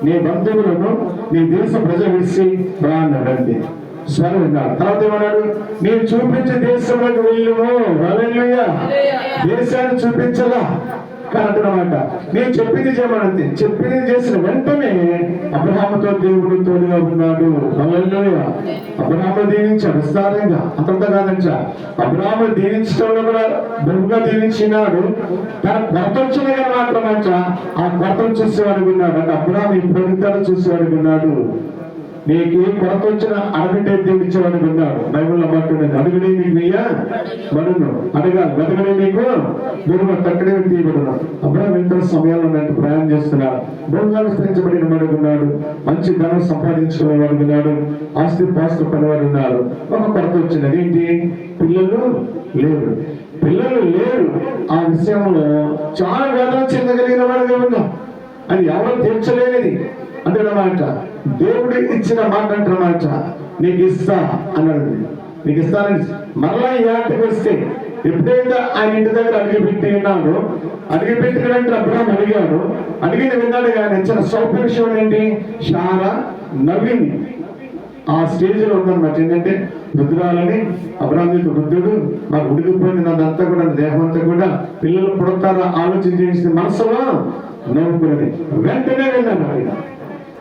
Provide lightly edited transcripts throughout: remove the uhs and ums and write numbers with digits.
నీ బంధువులను నీ దేశ ప్రజలు విడిచి రా అన్నాడంతే. స్వరం విన్నాడు. తర్వాత ఏమన్నాడు? నేను చూపించే దేశంలోకి వెళ్ళుము. హల్లెలూయా. దేశాన్ని చూపించలా కాదనమాట. నేను చెప్పింది చేయమనంతే. చెప్పింది చేసిన వెంటనే అబ్రహాముతో దేవుడు తోడుగా ఉన్నాడు. హల్లెలూయా. అబ్రహాము దీవించాడు విస్తారంగా. అంతంతా కాదంట, అబ్రహాము దీవించడంలో కూడా బహుగా దీవించినాడు. తన కొరత వచ్చిన కానీ మాత్రమంట ఆ కొరతను చూసేవాడు ఉన్నాడు. అంటే అబ్రహాము ఇప్పుడు చూసేవాడు ఉన్నాడు. నీకు ఏ కొరత వచ్చినా అడగటే దేవుడు ఇచ్చేవాడు ఉన్నాడు. బైబిల్లో మాట్లాడేది అడుగుడే నీకు వెయ్యా బడును, అడగాలి వెతకడే నీకు గురువు తక్కడే తీయబడును. అబ్రహాము ఎంతో సమయాల్లో నాకు ప్రయాణం చేస్తున్నాడు. బహుగా విస్తరించబడిన వాడుకున్నాడు. మంచి ధనం సంపాదించుకునే వాడుకున్నాడు. ఆస్తి పాస్తులు పనివాడు ఉన్నారు. ఒక కొరత వచ్చినది ఏంటి? పిల్లలు లేరు. పిల్లలు లేరు. ఆ విషయంలో చాలా వేదన చెందగలిగిన వాడుగా ఉన్నాం. అది ఎవరు తీర్చలేనిది అంటేనమాట. దేవుడు ఇచ్చిన మాట అంటున్నమాట. నీకు ఇస్తా అన్నాడు. నీకు ఇస్తానని మరలా ఈ ఆటకు వస్తే ఎప్పుడైతే ఆయన ఇంటి దగ్గర అడిగిపెట్టి ఉన్నాడు, అడిగిపెట్టిన వెంటనే అబ్రహాము అడిగాడు. అడిగిన విన్నాడు కానీ ఇచ్చిన స్వల్ప విషయం ఏంటి? శారా నవ్వింది. ఆ స్టేజ్ లో ఉందన్నమాట. ఏంటంటే వృద్ధురాలని, అబ్రహాము వృద్ధుడు, మాకు ఉడికిపోయింది నాదంతా కూడా, దేహం అంతా కూడా, పిల్లలు పుడతారా ఆలోచన చేసిన మనసులో నవ్వుకున్నది. వెంటనే విన్నాను.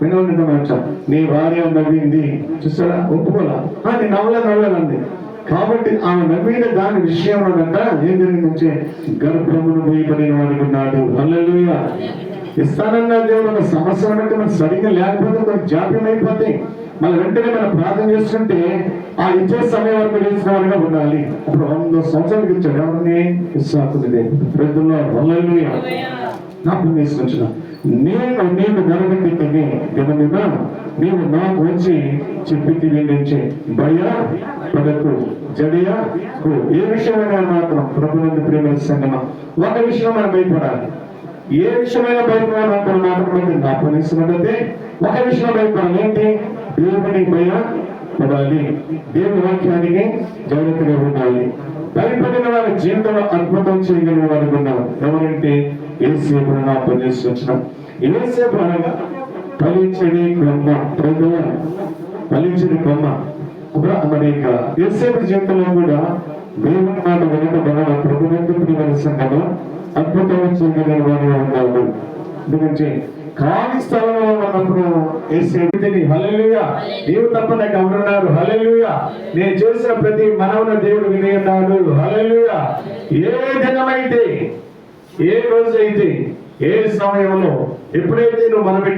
వినమాట. నీ భార్య నవ్వింది చూసారా, ఒప్పుకోలా. నేను నవ్వలేదండి. కాబట్టి ఆమె నవ్విన దాని విషయంలోనంట ఏం జరిగిందంటే గర్భమును భయపడిన వాడికి ఉన్నాడు. హల్లెలూయా. ఇస్తానన్న దేవుడు ఒక సమస్య అంటే మనం సరిగ్గా లేకపోతే మనకు జాప్యం అయిపోతాయి. మళ్ళీ వెంటనే మనం ప్రార్థన చేస్తుంటే ఆ ఇచ్చే సమయం వరకు చేసిన వారిగా ఉండాలి. అప్పుడు 100 సంవత్సరాలకు ఇచ్చాడు. ఎవరిని? ఇస్సాకుని. ప్రజల్లో హల్లెలూయా. నాకు తీసుకొచ్చిన నేను నీకు నరగండి తిని దినమున నీవు నాకు వచ్చి చెప్పి తిరిగి భయ పడకు జడియకు. ఏ విషయమైనా మాత్రం ప్రభునందు ప్రియమైన సంగమా, ఒక విషయం మనం భయపడాలి. ఏ విషయమైనా భయపడాలి మాత్రం నా పనిస్తున్నట్లయితే ఒక విషయం భయపడాలి. ఏంటి? దేవుని భయ పడాలి. దేవుని వాక్యానికి జాగ్రత్తగా ఉండాలి. భయపడిన వారి జీవితంలో అద్భుతం చేయగలిగిన వారు ఉన్నారు. ఎవరంటే యేసేపు నా పనిచేసిన యేసేపు అనగా ఫలించడి కొమ్మ. ఫలించడి కొమ్మ. మరి యేసేపు జీవితంలో కూడా దేవుని మాట వెనుకబడిన ప్రభుత్వ సంఘంలో అద్భుతం చేయగలిగిన వారు ఉన్నారు. ఎందుకంటే ఖాళీ స్థలంలో ఉన్నప్పుడు యేసేపుని హల్లెలూయా, నీవు తప్ప నాకు ఎవరున్నారు? హల్లెలూయా. నేను చేసిన ప్రతి మనవున దేవుడు విని ఉన్నాడు. హల్లెలూయా. ఏ దినమైతే, ఏ రోజు అయితే, ఏ సమయంలో, ఎప్పుడైతే నువ్వు మనబెట్టి